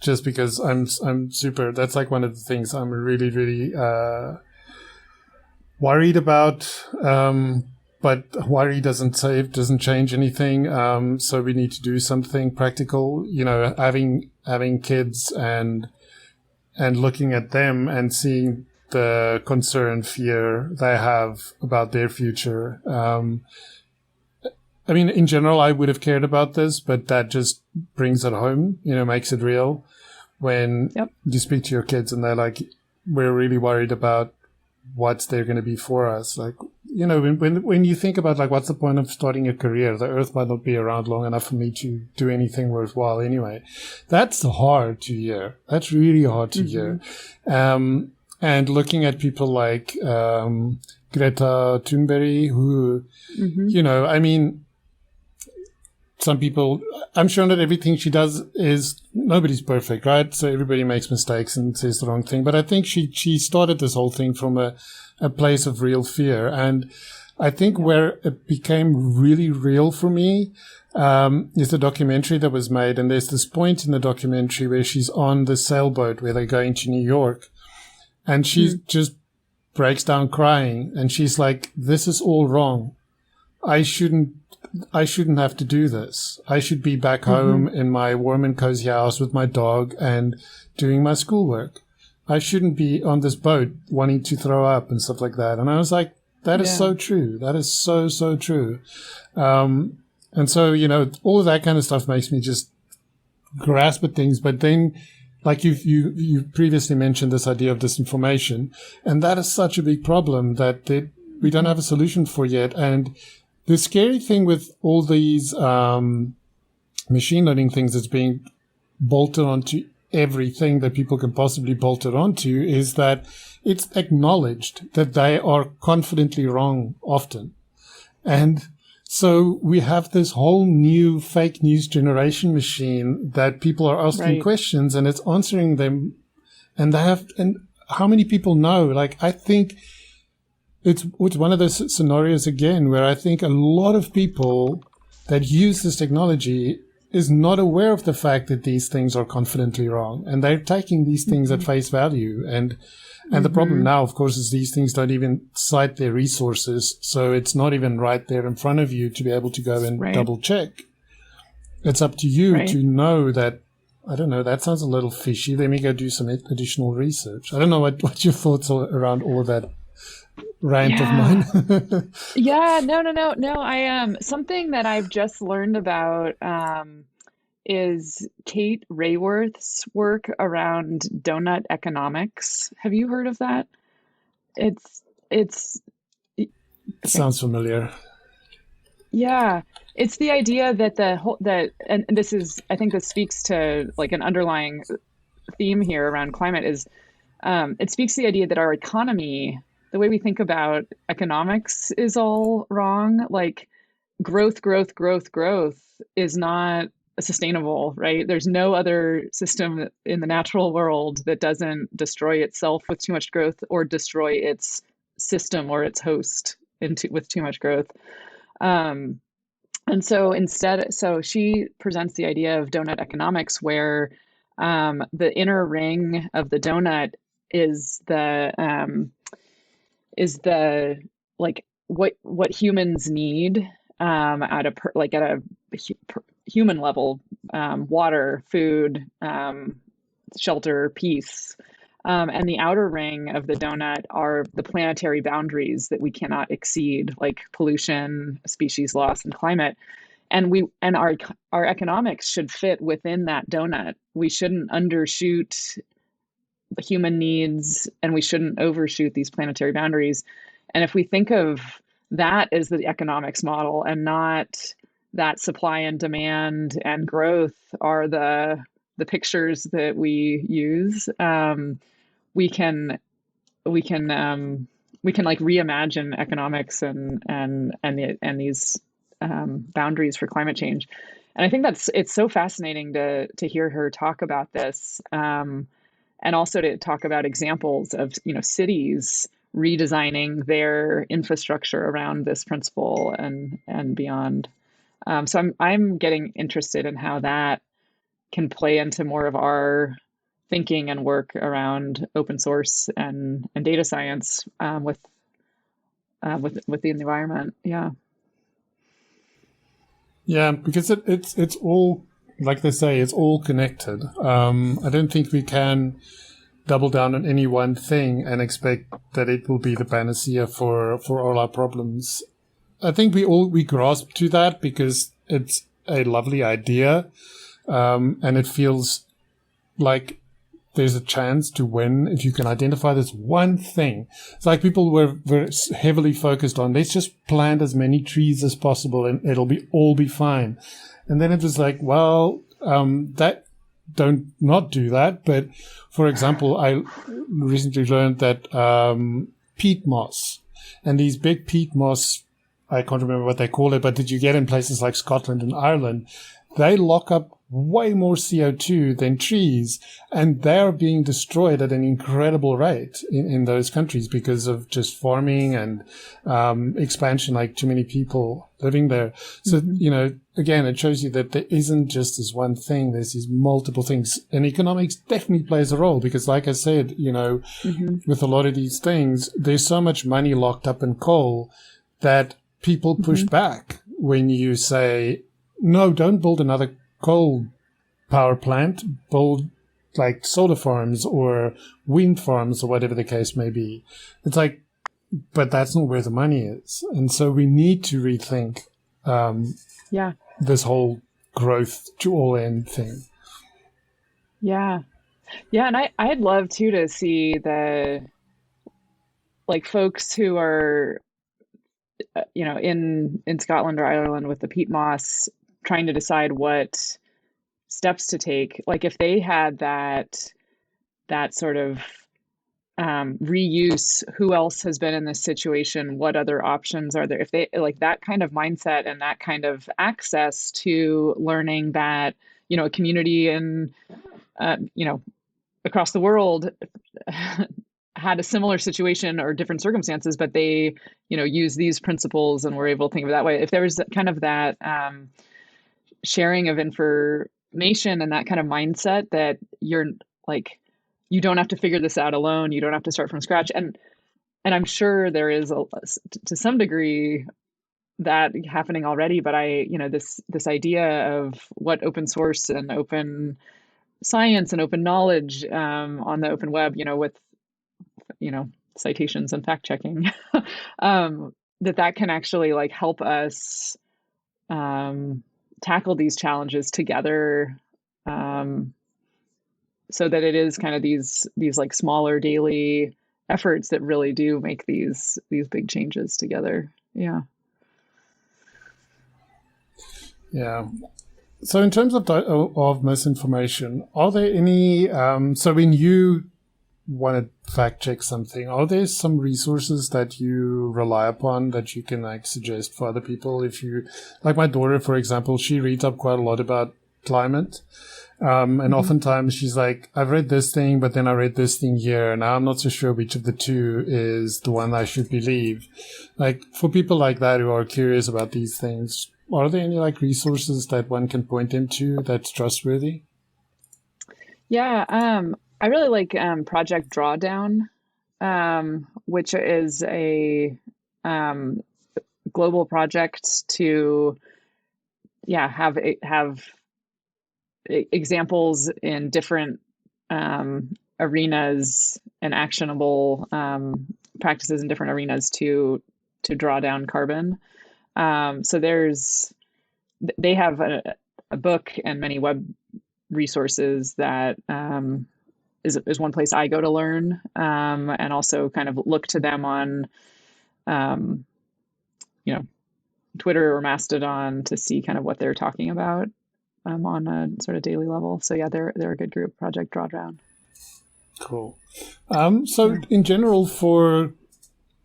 just because I'm super. That's like one of the things I'm really, really worried about. But worry doesn't change anything. So we need to do something practical. Having kids and looking at them and seeing the concern, fear they have about their future. I mean, in general, I would have cared about this, but that just brings it home, makes it real. When you speak to your kids and they're like, we're really worried about what's there going to be for us. Like, when you think about, like, what's the point of starting a career? The earth might not be around long enough for me to do anything worthwhile anyway. That's hard to hear. That's really hard to hear. And looking at people like Greta Thunberg, who, I mean, some people, I'm sure that everything she does is, nobody's perfect, right? So everybody makes mistakes and says the wrong thing. But I think she started this whole thing from a place of real fear. And I think where it became really real for me is the documentary that was made. And there's this point in the documentary where she's on the sailboat where they're going to New York. And she just breaks down crying. And she's like, this is all wrong. I shouldn't have to do this. I should be back home in my warm and cozy house with my dog and doing my schoolwork. I shouldn't be on this boat wanting to throw up and stuff like that. And I was like, that is so true. That is so, so true. And so, all of that kind of stuff makes me just grasp at things. But then, like you previously mentioned this idea of disinformation, and that is such a big problem that we don't have a solution for yet. And the scary thing with all these machine learning things that's being bolted onto everything that people can possibly bolt it onto is that it's acknowledged that they are confidently wrong often. And so we have this whole new fake news generation machine that people are asking questions and it's answering them. And how many people know? Like, I think it's one of those scenarios again where I think a lot of people that use this technology is not aware of the fact that these things are confidently wrong, and they're taking these things at face value. And the problem now, of course, is these things don't even cite their resources, so it's not even right there in front of you to be able to go and double check. It's up to you to know that. I don't know. That sounds a little fishy. Let me go do some additional research. I don't know what your thoughts are around all of that rant of mine. No. I something that I've just learned about is Kate Rayworth's work around donut economics. Have you heard of that? It sounds familiar. Yeah, it's the idea that and this is, I think this speaks to like an underlying theme here around climate is it speaks to the idea that our economy, the way we think about economics, is all wrong. Like growth is not sustainable, right? There's no other system in the natural world that doesn't destroy itself with too much growth or destroy its system or its host with too much growth. And so so she presents the idea of donut economics where the inner ring of the donut is the like what humans need at a human level, water, food, shelter, peace. And the outer ring of the donut are the planetary boundaries that we cannot exceed, like pollution, species loss, and climate. And our economics should fit within that donut. We shouldn't undershoot the human needs, and we shouldn't overshoot these planetary boundaries. And if we think of that as the economics model and not that supply and demand and growth are the pictures that we use, we can like reimagine economics and these boundaries for climate change. And I think it's so fascinating to hear her talk about this, and also to talk about examples of cities redesigning their infrastructure around this principle and beyond. So I'm getting interested in how that can play into more of our thinking and work around open source and data science with the environment. Yeah, because it's all, like they say, it's all connected. I don't think we can double down on any one thing and expect that it will be the panacea for all our problems. I think we grasp to that because it's a lovely idea, and it feels like there's a chance to win if you can identify this one thing. It's like people were heavily focused on, let's just plant as many trees as possible and it'll all be fine. And then it was like, well, that don't not do that. But for example, I recently learned that peat moss and these big peat moss, I can't remember what they call it, but that you get in places like Scotland and Ireland, they lock up way more CO2 than trees, and they're being destroyed at an incredible rate in those countries because of just farming and expansion, like too many people living there. So, again, it shows you that there isn't just this one thing. There's these multiple things. And economics definitely plays a role because, like I said, with a lot of these things, there's so much money locked up in coal that people push back when you say, no, don't build another coal power plant, build like solar farms or wind farms or whatever the case may be. It's like, but that's not where the money is. And so we need to rethink this whole growth to all end thing. Yeah. Yeah. And I'd love too to see the like folks who are, in Scotland or Ireland with the peat moss trying to decide what steps to take. Like if they had that sort of reuse, who else has been in this situation? What other options are there? If they like that kind of mindset and that kind of access to learning that, a community and, across the world had a similar situation or different circumstances, but they, use these principles and were able to think of it that way. If there was kind of that sharing of information and that kind of mindset that you're like, you don't have to figure this out alone. You don't have to start from scratch. And I'm sure there is to some degree that happening already, but this idea of what open source and open science and open knowledge on the open web, with, citations and fact checking, that can actually like help us tackle these challenges together, so that it is kind of these like smaller daily efforts that really do make these big changes together. Yeah. Yeah. So in terms of misinformation, are there any, so when you want to fact check something, are there some resources that you rely upon that you can like suggest for other people? If you, like my daughter, for example, she reads up quite a lot about climate. And oftentimes she's like, I've read this thing, but then I read this thing here, and I'm not so sure which of the two is the one I should believe. Like for people like that who are curious about these things, are there any like resources that one can point them to that's trustworthy? Yeah, I really like Project Drawdown, which is a global project to have examples in different arenas and actionable practices in different arenas to draw down carbon. So they have a book and many web resources that is one place I go to learn, and also kind of look to them on Twitter or Mastodon to see kind of what they're talking about on a sort of daily level. So yeah, they're a good group, Project Drawdown. Cool. So in general, for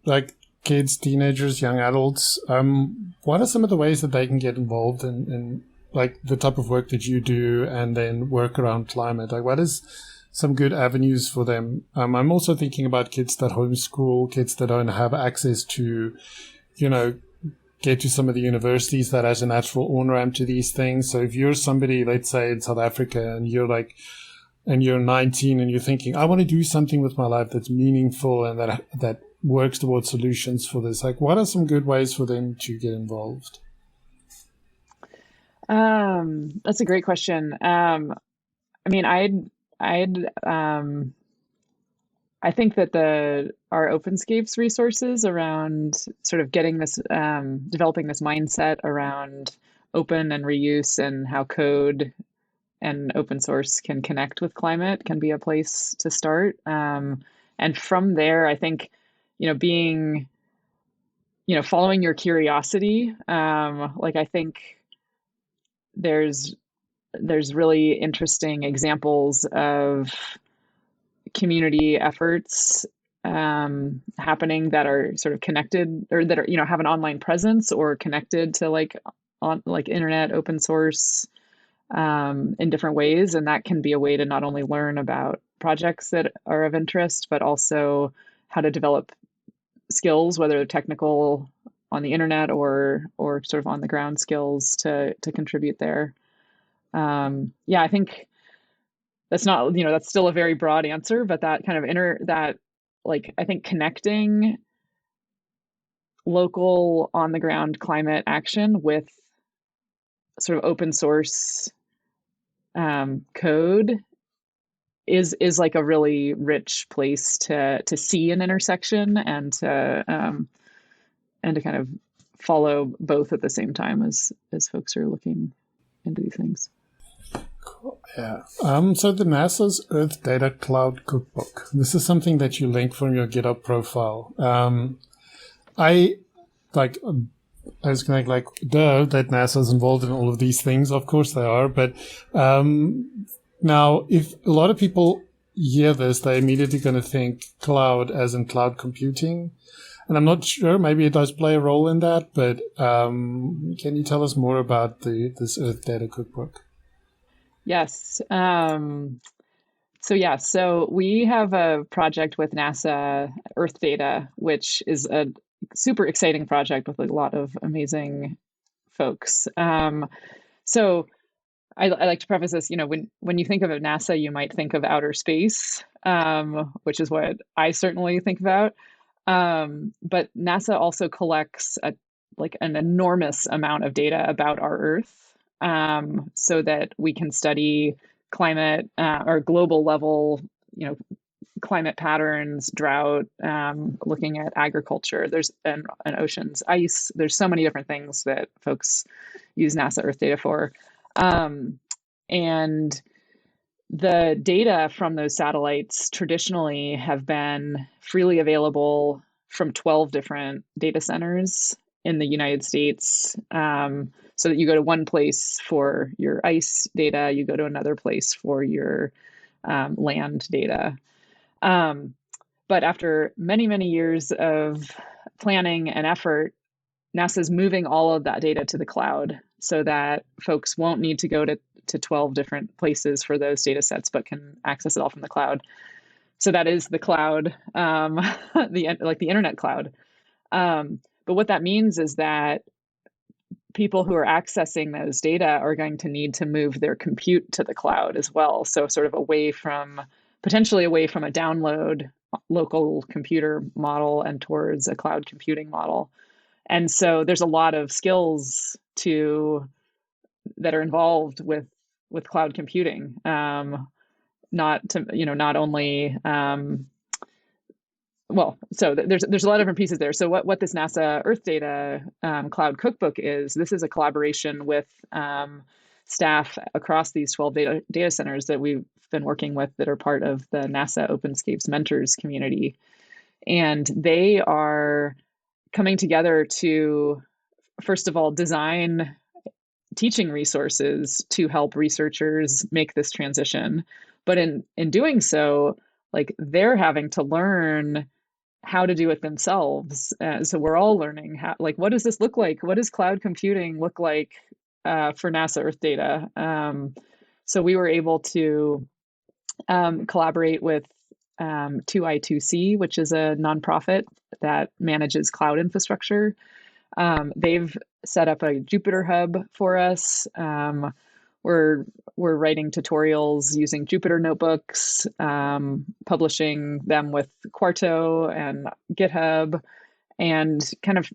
like kids, teenagers, young adults, what are some of the ways that they can get involved in like the type of work that you do and then work around climate? Like what is some good avenues for them? I'm also thinking about kids that homeschool, kids that don't have access to, get to some of the universities that has a natural on-ramp to these things. So if you're somebody, let's say in South Africa, and you're 19 and you're thinking, I want to do something with my life that's meaningful and that works towards solutions for this, like what are some good ways for them to get involved? That's a great question. I mean, I'd I think that our Openscapes resources around sort of getting this, developing this mindset around open and reuse and how code and open source can connect with climate can be a place to start. And from there, I think, being, following your curiosity. Like I think there's really interesting examples of community efforts happening that are sort of connected, or that are, have an online presence or connected to like internet open source in different ways. And that can be a way to not only learn about projects that are of interest, but also how to develop skills, whether they're technical on the internet or sort of on the ground skills to contribute there. Yeah, I think that's not, that's still a very broad answer, but that kind of I think connecting local on the ground climate action with sort of open source code is like a really rich place to see an intersection and to kind of follow both at the same time as folks are looking into these things. Cool. Yeah. So the NASA's Earth Data Cloud Cookbook. This is something that you link from your GitHub profile. I was going to like, duh, that NASA's involved in all of these things. Of course they are. But now, if a lot of people hear this, they're immediately going to think cloud as in cloud computing. And I'm not sure, maybe it does play a role in that. But can you tell us more about this Earth Data Cookbook? Yes. So we have a project with NASA Earth Data, which is a super exciting project with a lot of amazing folks. So I like to preface this, when you think of NASA, you might think of outer space, which is what I certainly think about. But NASA also collects an enormous amount of data about our Earth, so that we can study climate or global level, climate patterns, drought, looking at agriculture. There's and oceans, ice. There's so many different things that folks use NASA Earth Data for, and the data from those satellites traditionally have been freely available from 12 different data centers in the United States. So that you go to one place for your ice data, you go to another place for your land data. But after many, many years of planning and effort, NASA's moving all of that data to the cloud so that folks won't need to go to 12 different places for those data sets, but can access it all from the cloud. So that is the cloud, the internet cloud. But what that means is that people who are accessing those data are going to need to move their compute to the cloud as well. So sort of potentially away from a download local computer model and towards a cloud computing model. And so there's a lot of skills that are involved with cloud computing. Not only so there's a lot of different pieces there. So what this NASA Earth Data Cloud Cookbook is, this is a collaboration with staff across these 12 data centers that we've been working with that are part of the NASA Openscapes Mentors community. And they are coming together to, first of all, design teaching resources to help researchers make this transition. But in doing so, they're having to learn how to do it themselves. So we're all learning how, what does this look like? What does cloud computing look like for NASA Earth Data? So we were able to collaborate with 2i2c, which is a nonprofit that manages cloud infrastructure. They've set up a Jupyter hub for us. We're writing tutorials using Jupyter notebooks, publishing them with Quarto and GitHub, and kind of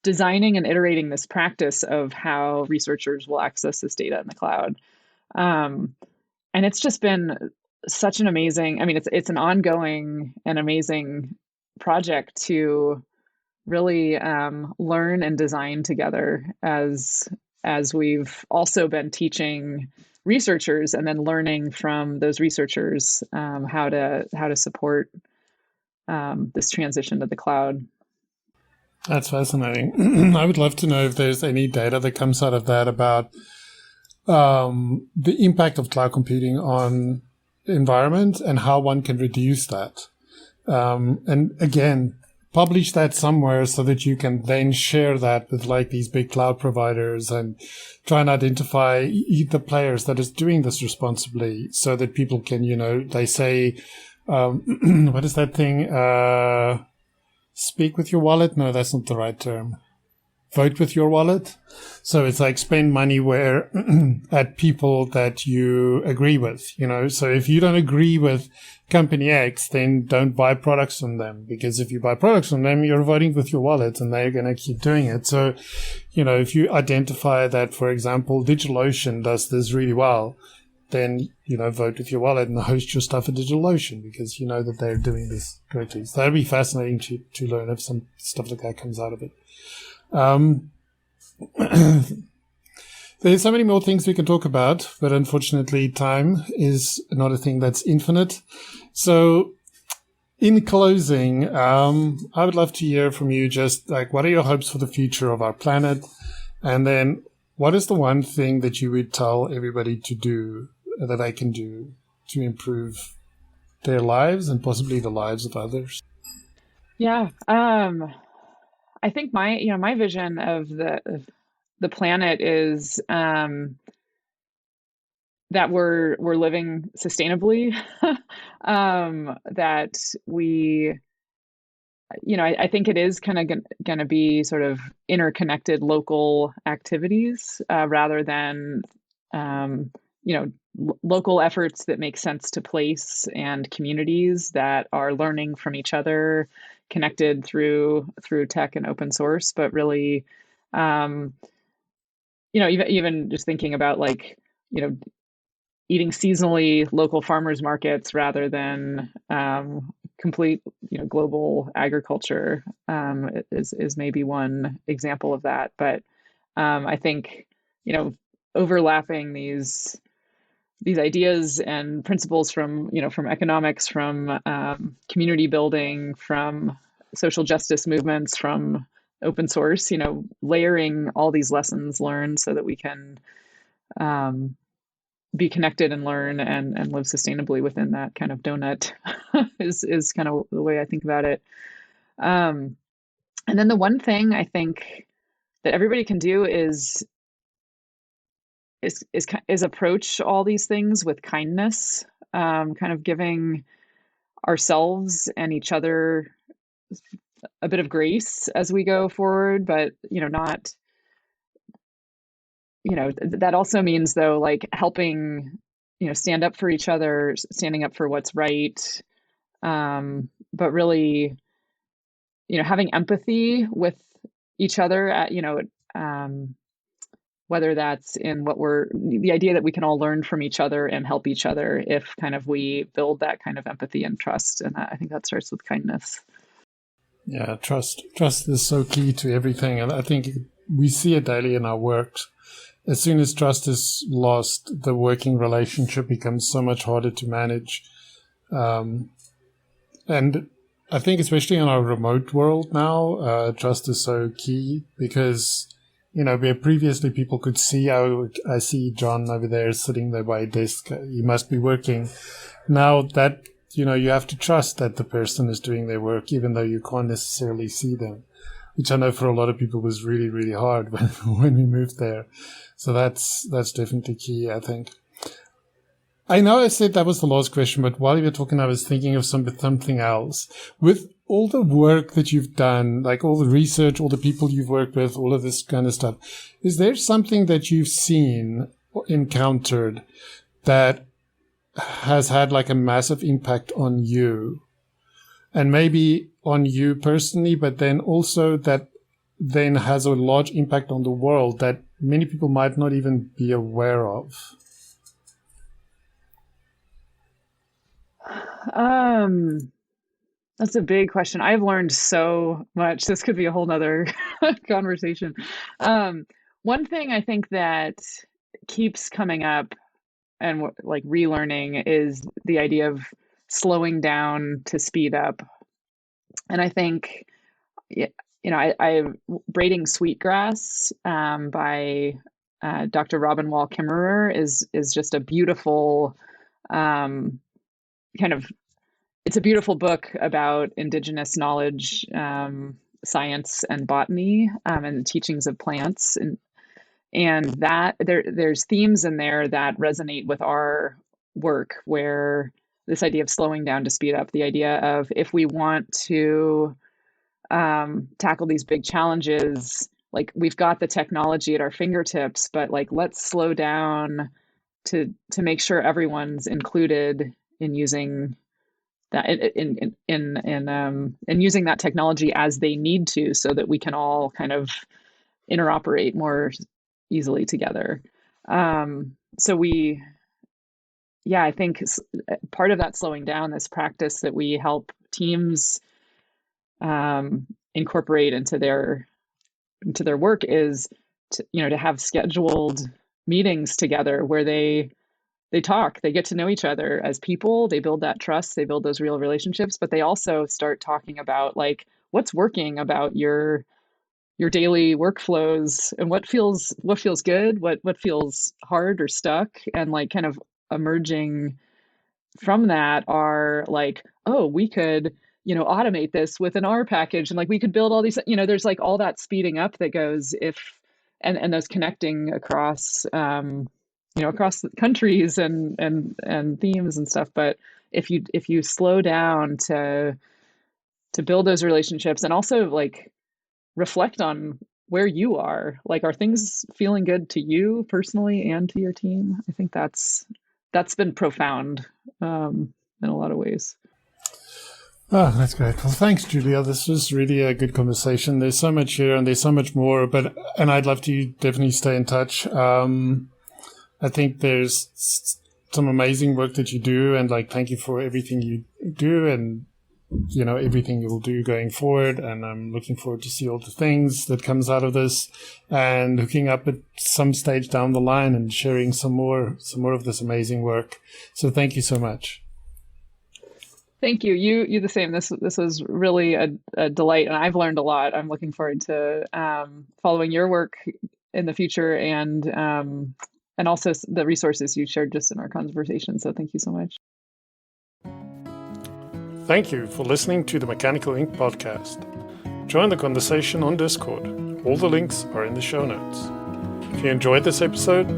designing and iterating this practice of how researchers will access this data in the cloud. And it's just been such an amazing, I mean, it's an ongoing and amazing project to really learn and design together as we've also been teaching researchers and then learning from those researchers how to support this transition to the cloud. That's fascinating. I would love to know if there's any data that comes out of that about the impact of cloud computing on the environment and how one can reduce that. And again, publish that somewhere so that you can then share that with like these big cloud providers and try and identify the players that is doing this responsibly so that people can, they say, what is that thing? Speak with your wallet? No, that's not the right term. Vote with your wallet. So it's like spend money where at people that you agree with, So if you don't agree with company X, then don't buy products from them, because if you buy products from them, you're voting with your wallet and they're going to keep doing it. So, if you identify that, for example, DigitalOcean does this really well, then, vote with your wallet and host your stuff at DigitalOcean because you know that they're doing this correctly. So that'd be fascinating to learn if some stuff like that comes out of it. There's so many more things we can talk about, but unfortunately time is not a thing that's infinite. So in closing, I would love to hear from you just like, what are your hopes for the future of our planet? And then what is the one thing that you would tell everybody to do that they can do to improve their lives and possibly the lives of others? Yeah. I think my vision of the planet is that we're living sustainably, that we, I think it is kind of going to be sort of interconnected local activities rather than, local efforts that make sense to place and communities that are learning from each other, connected through tech and open source, but really, even just thinking about like, eating seasonally local farmers markets rather than complete, global agriculture is maybe one example of that. But I think, overlapping these ideas and principles from economics, from community building, from social justice movements, from open source, layering all these lessons learned so that we can be connected and learn and live sustainably within that kind of donut is kind of the way I think about it. And then the one thing I think that everybody can do is approach all these things with kindness, kind of giving ourselves and each other a bit of grace as we go forward, but not, that also means though, like helping, stand up for each other, standing up for what's right, but really, having empathy with each other at, whether that's in the idea that we can all learn from each other and help each other if kind of we build that kind of empathy and trust. And I think that starts with kindness. Yeah, trust is so key to everything. And I think we see it daily in our work. As soon as trust is lost, the working relationship becomes so much harder to manage. And I think especially in our remote world now, trust is so key because, where previously people could see how I see John over there sitting there by a desk, he must be working. Now that, you have to trust that the person is doing their work, even though you can't necessarily see them, which I know for a lot of people was really, really hard when we moved there. So that's definitely key, I think. I know I said that was the last question, but while you were talking, I was thinking of something else. With all the work that you've done, like all the research, all the people you've worked with, all of this kind of stuff, is there something that you've seen or encountered that has had like a massive impact on you? And maybe on you personally, but then also that then has a large impact on the world that many people might not even be aware of? That's a big question. I've learned so much. This could be a whole nother conversation. One thing I think that keeps coming up and like relearning is the idea of slowing down to speed up. And I think, I Braiding Sweetgrass by Dr. Robin Wall Kimmerer is just a beautiful kind of it's a beautiful book about indigenous knowledge, science, and botany, and the teachings of plants, and that there's themes in there that resonate with our work, where this idea of slowing down to speed up, the idea of if we want to tackle these big challenges, like we've got the technology at our fingertips, but like let's slow down to make sure everyone's included in using that in using that technology as they need to, so that we can all kind of interoperate more easily together. I think part of that slowing down, this practice that we help teams incorporate into their work, is to have scheduled meetings together where they talk, they get to know each other as people, they build that trust, they build those real relationships, but they also start talking about like what's working about your daily workflows, and what feels good, what feels hard or stuck, and like kind of emerging from that are like, oh, we could automate this with an R package, and like we could build all these, there's like all that speeding up that goes and those connecting across across countries and themes and stuff. But if you slow down to build those relationships, and also like reflect on where you are, like are things feeling good to you personally and to your team, I think that's been profound in a lot of ways. Oh, that's great. Well, thanks, Julia. This was really a good conversation. There's so much here and there's so much more, and I'd love to definitely stay in touch. I think there's some amazing work that you do, and like, thank you for everything you do and, everything you will do going forward. And I'm looking forward to see all the things that comes out of this, and hooking up at some stage down the line and sharing some more of this amazing work. So thank you so much. Thank you. You the same. This was really a delight, and I've learned a lot. I'm looking forward to following your work in the future, and also the resources you shared just in our conversation. So thank you so much. Thank you for listening to the Mechanical Ink podcast. Join the conversation on Discord. All the links are in the show notes. If you enjoyed this episode,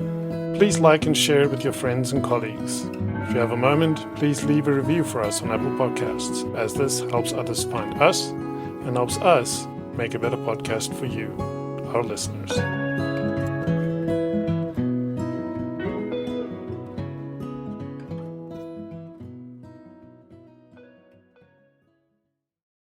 please like and share it with your friends and colleagues. If you have a moment, please leave a review for us on Apple Podcasts, as this helps others find us and helps us make a better podcast for you, our listeners.